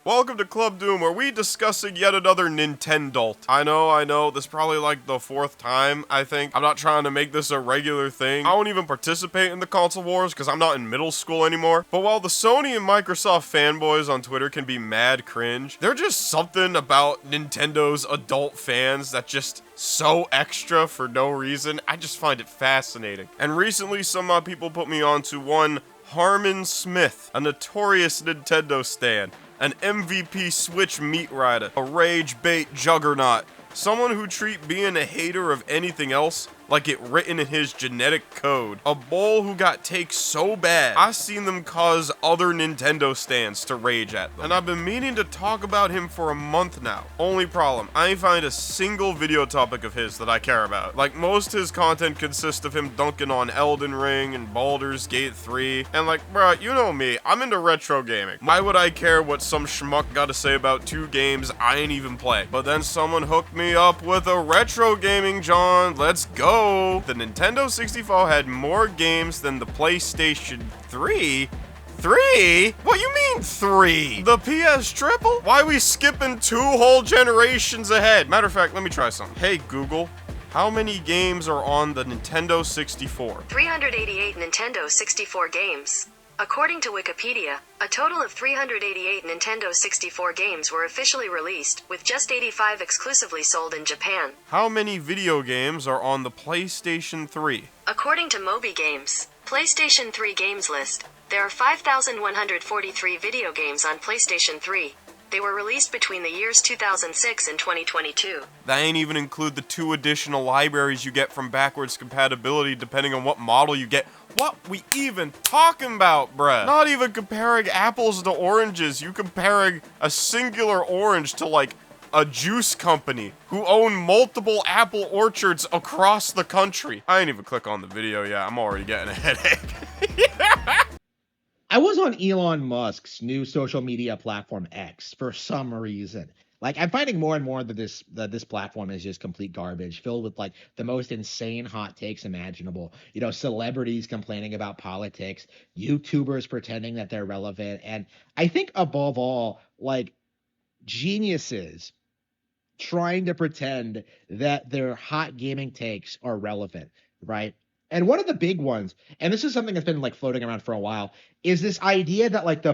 Welcome to Club Doom, where we discussing yet another Nintendo. I know, this is probably like the fourth time, I think. I'm not trying to make this a regular thing. I don't even participate in the console wars because I'm not in middle school anymore. But while the Sony and Microsoft fanboys on Twitter can be mad cringe, there's just something about Nintendo's adult fans that just so extra for no reason. I just find it fascinating. And recently, some people put me on to one Harman Smith, a notorious Nintendo stan, an MVP Switch meat rider, a rage bait juggernaut, someone who treat being a hater of anything else like it written in his genetic code. A bull who got takes so bad, I seen them cause other Nintendo stands to rage at them. And I've been meaning to talk about him for a month now. Only problem, I ain't find a single video topic of his that I care about. Like, most his content consists of him dunking on Elden Ring and Baldur's Gate 3. And like, bruh, you know me, I'm into retro gaming. Why would I care what some schmuck gotta say about two games I ain't even play? But then someone hooked me up with a retro gaming John. Let's go. The Nintendo 64 had more games than the PlayStation 3. 3? What you mean 3? The PS Triple? Why we skipping 2 whole generations ahead? Matter of fact, let me try something. Hey Google, how many games are on the Nintendo 64? 388 Nintendo 64 games. According to Wikipedia, a total of 388 Nintendo 64 games were officially released, with just 85 exclusively sold in Japan. How many video games are on the PlayStation 3? According to Moby Games, PlayStation 3 games list, there are 5,143 video games on PlayStation 3. They were released between the years 2006 and 2022. That ain't even include the 2 additional libraries you get from backwards compatibility depending on what model you get. What we even talking about, bruh? Not even comparing apples to oranges, you comparing a singular orange to like a juice company who own multiple apple orchards across the country. I ain't even click on the video yet, I'm already getting a headache. I was on Elon Musk's new social media platform X for some reason. Like, I'm finding more and more that this platform is just complete garbage, filled with like the most insane hot takes imaginable. You know, celebrities complaining about politics, YouTubers pretending that they're relevant, and I think above all, like, geniuses trying to pretend that their hot gaming takes are relevant, right? And one of the big ones, and this is something that's been like floating around for a while, is this idea that like the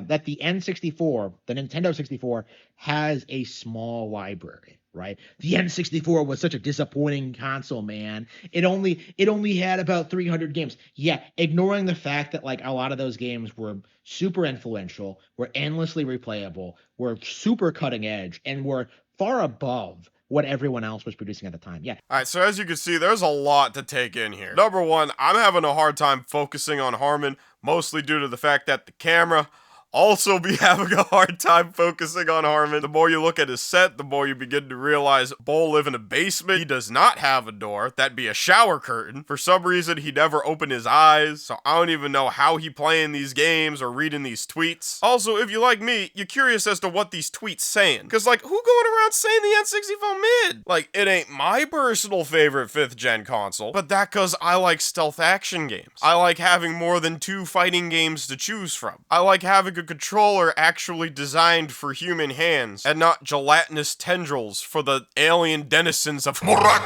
that the N64, the Nintendo 64, has a small library, right? The N64 was such a disappointing console, man. It only had about 300 games. Yeah, ignoring the fact that like a lot of those games were super influential, were endlessly replayable, were super cutting edge, and were far above what everyone else was producing at the time. Yeah. Alright, so as you can see, there's a lot to take in here. Number one, I'm having a hard time focusing on Harman, mostly due to the fact that the camera also be having a hard time focusing on Harman. The more you look at his set, the more you begin to realize Bull live in a basement. He does not have a door. That'd be a shower curtain. For some reason, he never opened his eyes, so I don't even know how he playing these games or reading these tweets. Also, if you like me, you're curious as to what these tweets saying. Cause like, who going around saying the N64 mid? Like, it ain't my personal favorite 5th gen console, but that cause I like stealth action games. I like having more than 2 fighting games to choose from. I like having a controller actually designed for human hands and not gelatinous tendrils for the alien denizens of Murak.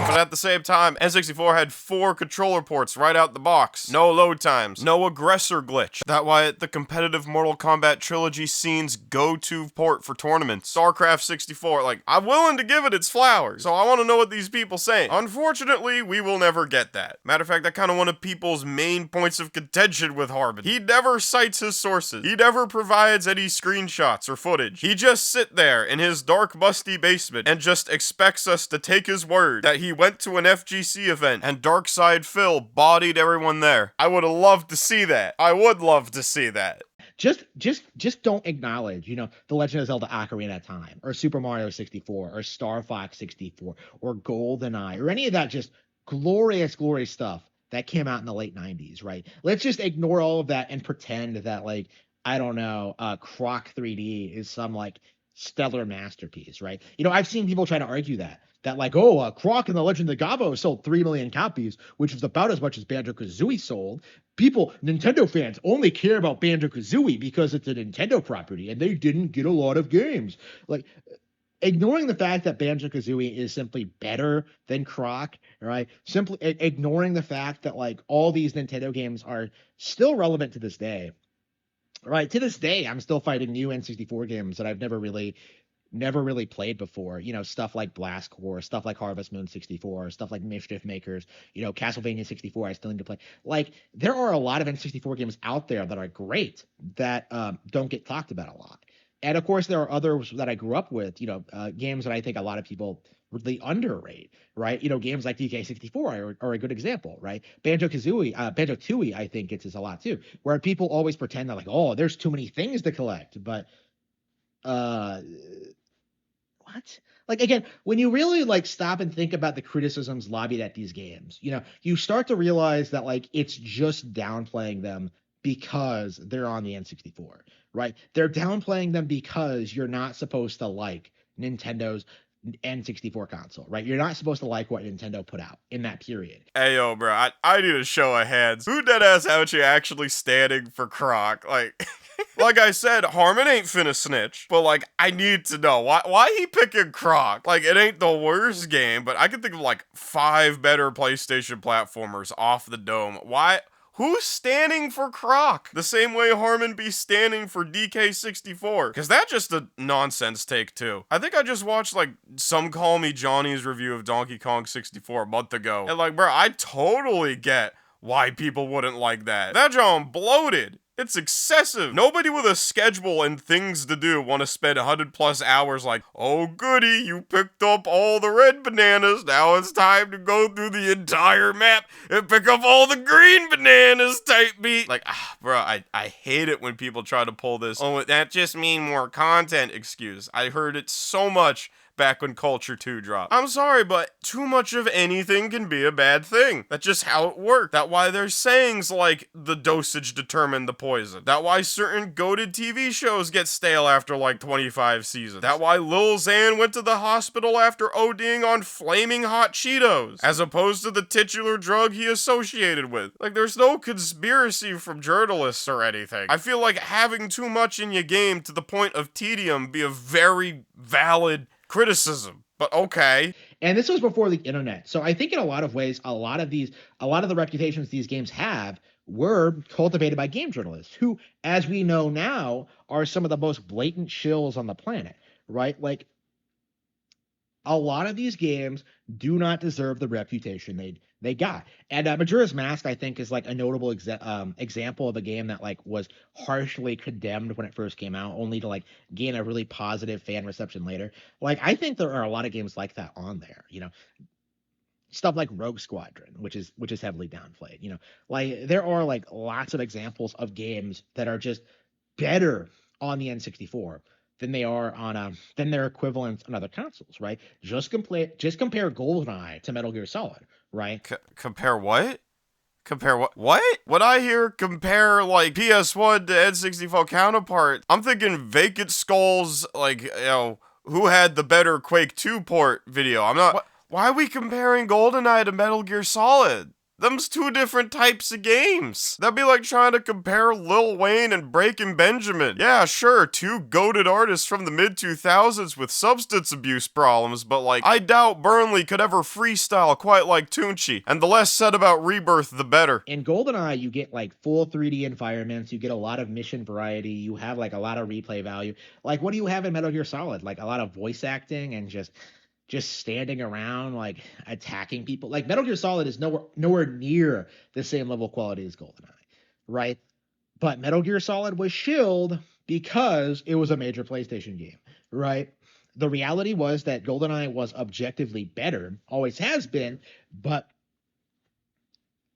But at the same time, N64 had 4 controller ports right out the box. No load times, no aggressor glitch. That why the competitive Mortal Kombat trilogy scene's go-to port for tournaments. StarCraft 64, like, I'm willing to give it its flowers, so I want to know what these people saying. Unfortunately, we will never get that. Matter of fact, that kind of one of people's main points of contention with Harman. He never cites his sources. He never provides any screenshots or footage. He just sit there in his dark, musty basement and just expects us to take his word that he went to an FGC event and Darkside Phil bodied everyone there. I would have loved to see that. I would love to see that. Just don't acknowledge, you know, the Legend of Zelda Ocarina of Time, or Super Mario 64, or Star Fox 64, or GoldenEye, or any of that just glorious stuff that came out in the late 90s, right? Let's just ignore all of that and pretend that, like, I don't know, Croc 3D is some like stellar masterpiece, right? You know, I've seen people try to argue that like, oh, Croc and the Legend of Gabo sold 3 million copies, which is about as much as Banjo-Kazooie sold. Nintendo fans only care about Banjo-Kazooie because it's a Nintendo property and they didn't get a lot of games. Like, ignoring the fact that Banjo-Kazooie is simply better than Croc, right? Simply ignoring the fact that like all these Nintendo games are still relevant to this day. Right. To this day, I'm still fighting new N64 games that I've never really played before. You know, stuff like Blast Corps, stuff like Harvest Moon 64, stuff like Mischief Makers, you know, Castlevania 64, I still need to play. Like, there are a lot of N64 games out there that are great that don't get talked about a lot. And of course, there are others that I grew up with, you know, games that I think a lot of people really underrate, right? You know, games like DK64 are a good example, right? Banjo-Kazooie, Banjo-Tooie, I think gets this a lot too, where people always pretend that like, oh, there's too many things to collect, but what? Like, again, when you really like stop and think about the criticisms lobbied at these games, you know, you start to realize that like it's just downplaying them because they're on the N64, right? They're downplaying them because you're not supposed to like Nintendo's N64 console, right? You're not supposed to like what Nintendo put out in that period. Hey, yo, bro, I need a show of hands. Who deadass out you actually standing for Croc? Like, like I said, Harman ain't finna snitch, but like, I need to know why he picking Croc? Like, it ain't the worst game, but I can think of like 5 better PlayStation platformers off the dome. Why? Who's standing for Croc? The same way Harman be standing for DK64. Cause that's just a nonsense take too. I think I just watched like Some Call Me Johnny's review of Donkey Kong 64 a month ago. And like, bro, I totally get why people wouldn't like that. That John bloated. It's excessive. Nobody with a schedule and things to do want to spend 100+ hours like, oh goody, you picked up all the red bananas. Now it's time to go through the entire map and pick up all the green bananas type beat. Like, bro, I hate it when people try to pull this, oh, that just mean more content excuse. I heard it so much back when Culture 2 dropped. I'm sorry, but too much of anything can be a bad thing. That's just how it works. That's why there's sayings like, the dosage determined the poison. That's why certain goated TV shows get stale after like 25 seasons. That's why Lil Xan went to the hospital after ODing on flaming hot Cheetos, as opposed to the titular drug he associated with. Like, there's no conspiracy from journalists or anything. I feel like having too much in your game to the point of tedium be a very valid criticism, but okay. And this was before the internet. So I think in a lot of ways, a lot of the reputations these games have were cultivated by game journalists who, as we know now, are some of the most blatant shills on the planet, right? Like, a lot of these games do not deserve the reputation they got. And Majora's Mask, I think, is like a notable example of a game that like was harshly condemned when it first came out, only to like gain a really positive fan reception later. Like, I think there are a lot of games like that on there, you know, stuff like Rogue Squadron, which is heavily downplayed, you know, like there are like lots of examples of games that are just better on the N64 than they are on than their equivalents on other consoles, right? Just compare GoldenEye to Metal Gear Solid, right? Compare what? Compare what? What? When I hear compare, like, PS1 to N64 counterpart, I'm thinking Vacant Skulls, like, you know, who had the better Quake 2 port video. I'm not... Why are we comparing GoldenEye to Metal Gear Solid? Them's 2 different types of games. That'd be like trying to compare Lil Wayne and Breaking Benjamin. Yeah, sure, 2 goated artists from the mid-2000s with substance abuse problems, but like, I doubt Burnley could ever freestyle quite like Tunchi, and the less said about Rebirth, the better. In GoldenEye, you get like full 3D environments, you get a lot of mission variety, you have like a lot of replay value. Like, what do you have in Metal Gear Solid? Like, a lot of voice acting and just standing around, like, attacking people. Like, Metal Gear Solid is nowhere near the same level of quality as GoldenEye, right? But Metal Gear Solid was shilled because it was a major PlayStation game, right? The reality was that GoldenEye was objectively better, always has been, but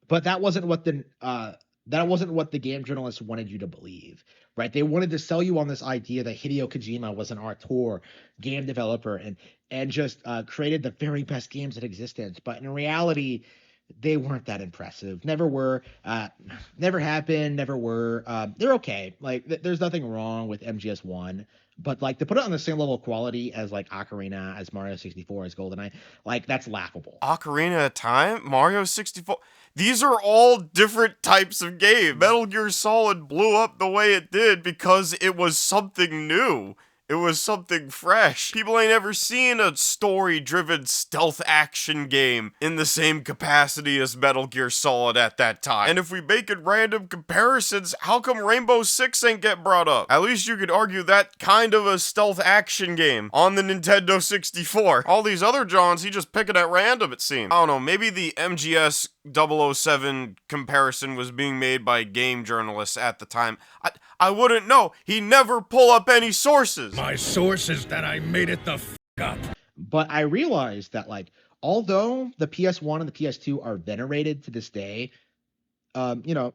that wasn't what the game journalists wanted you to believe, right? They wanted to sell you on this idea that Hideo Kojima was an auteur game developer and just created the very best games that existed. But in reality, they weren't that impressive. Never were. Never have been. Never were. They're okay. Like there's nothing wrong with MGS1, but like to put it on the same level of quality as like Ocarina, as Mario 64, as GoldenEye, like that's laughable. Ocarina of Time, Mario 64. These are all different types of games. Metal Gear Solid blew up the way it did because it was something new. It was something fresh. People ain't ever seen a story-driven stealth action game in the same capacity as Metal Gear Solid at that time. And if we make it random comparisons, how come Rainbow Six ain't get brought up? At least you could argue that kind of a stealth action game on the Nintendo 64. All these other Johns, he just picking at random, it seems. I don't know, maybe the MGS 007 comparison was being made by game journalists at the time. I wouldn't know. He never pull up any sources. My source is that I made it the f up. But I realized that like although the PS1 and the PS2 are venerated to this day, there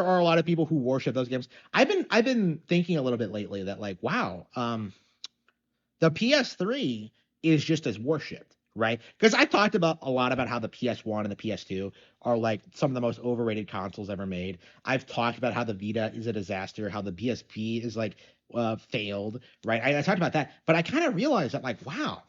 are a lot of people who worship those games. I've been thinking a little bit lately that like, wow, the PS3 is just as worshipped, right? Because I talked about a lot about how the PS1 and the PS2 are like some of the most overrated consoles ever made. I've talked about how the Vita is a disaster, how the PSP is like failed, right? I talked about that, but I kind of realized that like, wow,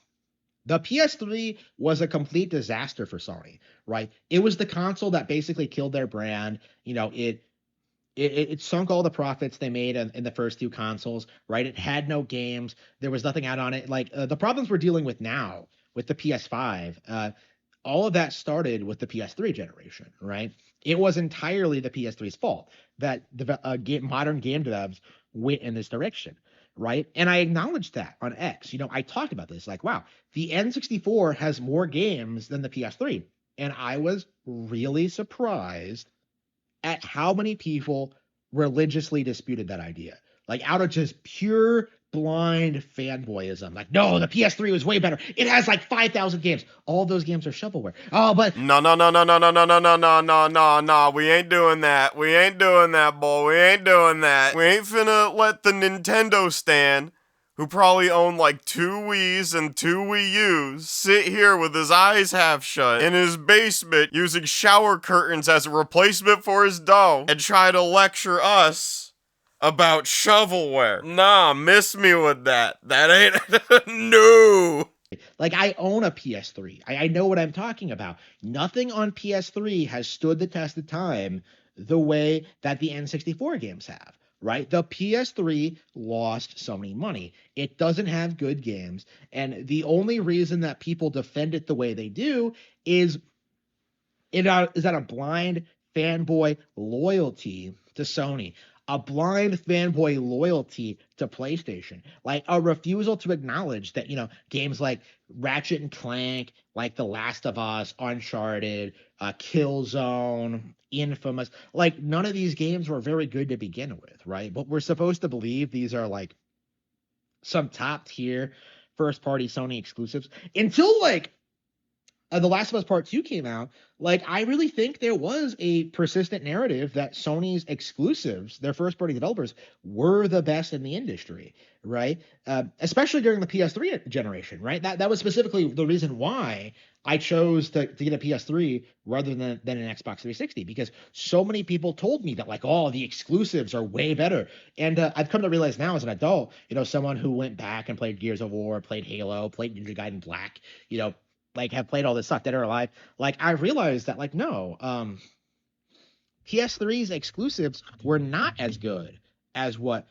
the PS3 was a complete disaster for Sony, right? It was the console that basically killed their brand. It sunk all the profits they made in the first two consoles, right? It had no games. There was nothing out on it. Like the problems we're dealing with now with the PS5, all of that started with the PS3 generation, right? It was entirely the PS3's fault that the modern game devs went in this direction, right? And I acknowledged that on X. I talked about this, like, wow, the N64 has more games than the PS3. And I was really surprised at how many people religiously disputed that idea. Like out of just pure blind fanboyism. Like, no, the PS3 was way better. It has like 5,000 games. All those games are shovelware. Oh, but No. We ain't doing that. We ain't doing that, boy. We ain't doing that. We ain't finna let the Nintendo stand, who probably owned like 2 Wii's and 2 Wii U's, sit here with his eyes half shut in his basement using shower curtains as a replacement for his dough and try to lecture us about shovelware. Nah, miss me with that. That ain't... No! like I own a PS3. I know what I'm talking about. Nothing on PS3 has stood the test of time the way that the N64 games have. Right? The PS3 lost so many money. It doesn't have good games. And the only reason that people defend it the way they do is out of blind fanboy loyalty to Sony, a blind fanboy loyalty to PlayStation, like a refusal to acknowledge that, games like Ratchet and Clank, like The Last of Us, Uncharted, Killzone, Infamous, like none of these games were very good to begin with, right? But we're supposed to believe these are like some top tier first party Sony exclusives until like The Last of Us Part 2 came out. Like, I really think there was a persistent narrative that Sony's exclusives, their first-party developers, were the best in the industry, right? Especially during the PS3 generation, right? That was specifically the reason why I chose to get a PS3 rather than an Xbox 360, because so many people told me that, like, oh, the exclusives are way better. And I've come to realize now as an adult, someone who went back and played Gears of War, played Halo, played Ninja Gaiden Black, like have played all this stuff, Dead or Alive, like I realized that like no, PS3's exclusives were not as good as what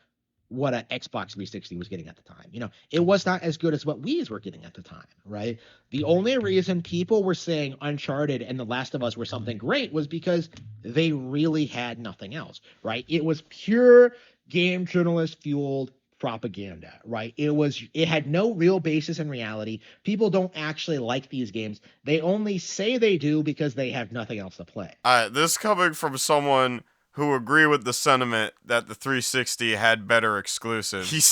an Xbox 360 was getting at the time. It was not as good as what Wii's were getting at the time, right? The only reason people were saying Uncharted and The Last of Us were something great was because they really had nothing else, right? It was pure game journalist fueled propaganda, right? It had no real basis in reality. People don't actually like these games. They only say they do because they have nothing else to play. This coming from someone who agree with the sentiment that the 360 had better exclusives. He's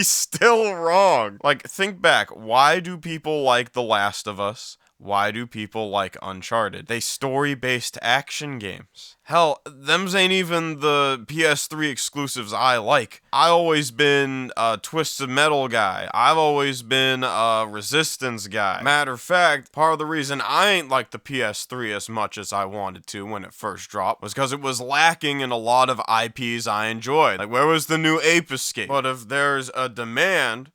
still wrong. Like, think back. Why do people like The Last of Us? Why do people like Uncharted? They story-based action games. Hell, them's ain't even the PS3 exclusives I like. I always been a Twisted Metal guy. I've always been a Resistance guy. Matter of fact, part of the reason I ain't like the PS3 as much as I wanted to when it first dropped was because it was lacking in a lot of IPs I enjoyed. Like, where was the new Ape Escape? But if there's a demand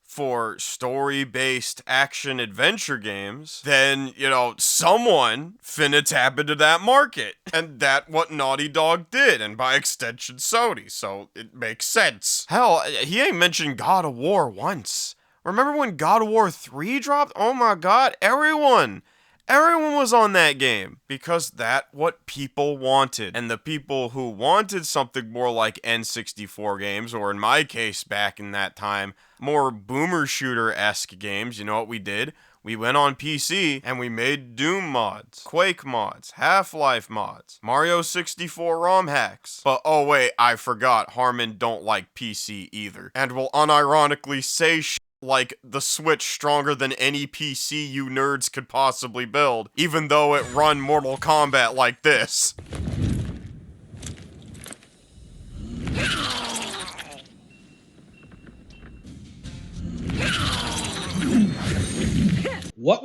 for story-based action-adventure games, then, someone finna tap into that market. And that what Naughty Dog did, and by extension Sony, so it makes sense. Hell, he ain't mentioned God of War once. Remember when God of War 3 dropped? Oh my god, everyone was on that game because that's what people wanted. And the people who wanted something more like N64 games, or in my case back in that time, more boomer shooter-esque games, you know what we did? We went on PC and we made Doom mods, Quake mods, Half-Life mods, Mario 64 ROM hacks. But oh wait, I forgot, Harman don't like PC either, and will unironically say like the Switch stronger than any PC you nerds could possibly build, even though it run Mortal Kombat like this. What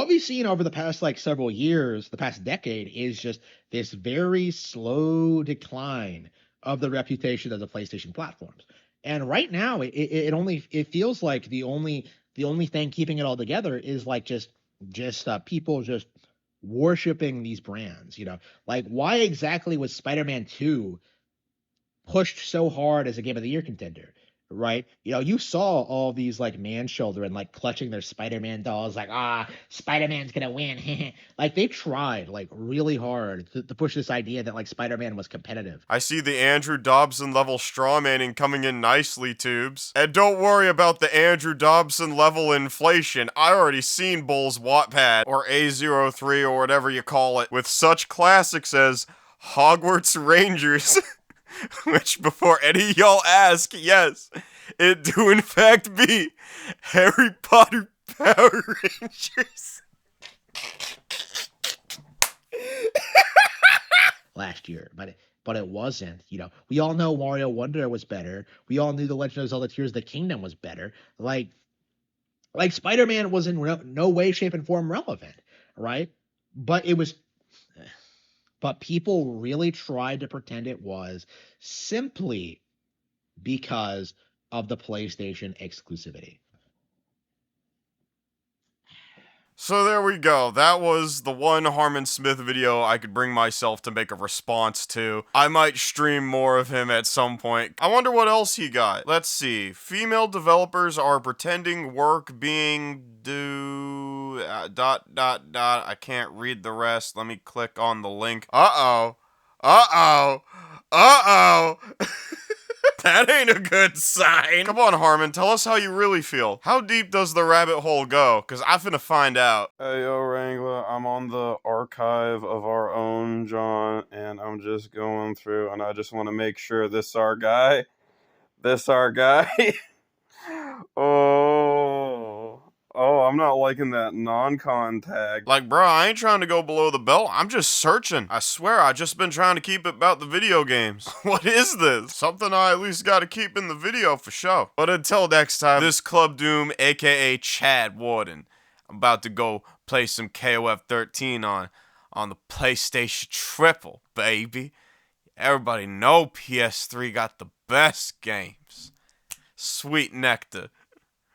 we've seen over the past several years, the past decade, is just this very slow decline of the reputation of the PlayStation platforms. And right now, it feels like the only thing keeping it all together is just people just worshiping these brands. Like, why exactly was Spider-Man 2 pushed so hard as a Game of the Year contender? Right? You saw all these man children clutching their Spider-Man dolls, Spider-Man's gonna win. They tried really hard to push this idea that Spider-Man was competitive. I see the Andrew Dobson level strawmanning coming in nicely, Tubes. And don't worry about the Andrew Dobson level inflation. I already seen Bull's Wattpad, or A03 or whatever you call it, with such classics as Hogwarts Rangers. Which, before any of y'all ask, yes, it do in fact be Harry Potter Power Rangers. Last year, but it wasn't. We all know Mario Wonder was better. We all knew The Legend of Zelda Tears of the Kingdom was better. Spider-Man was in no way, shape, and form relevant, right? But it was. But people really tried to pretend it was, simply because of the PlayStation exclusivity. So there we go. That was the one Harman Smith video I could bring myself to make a response to. I might stream more of him at some point. I wonder what else he got. Let's see. Female developers are pretending work being due... ... I can't read the rest. Let me click on the link. Uh-oh. That ain't a good sign. Come on, Harman, tell us how you really feel. How deep does the rabbit hole go? Cause I'm finna find out. Hey, yo, Wrangler, I'm on the archive of our own, John, and I'm just going through, and I just want to make sure this our guy. Oh, I'm not liking that non-con tag. Like, bro, I ain't trying to go below the belt. I'm just searching. I swear, I just been trying to keep it about the video games. What is this? Something I at least gotta keep in the video for sure. But until next time, this Club Doom, aka Chad Warden. I'm about to go play some KOF 13 on the PlayStation Triple, baby. Everybody know PS3 got the best games. Sweet nectar.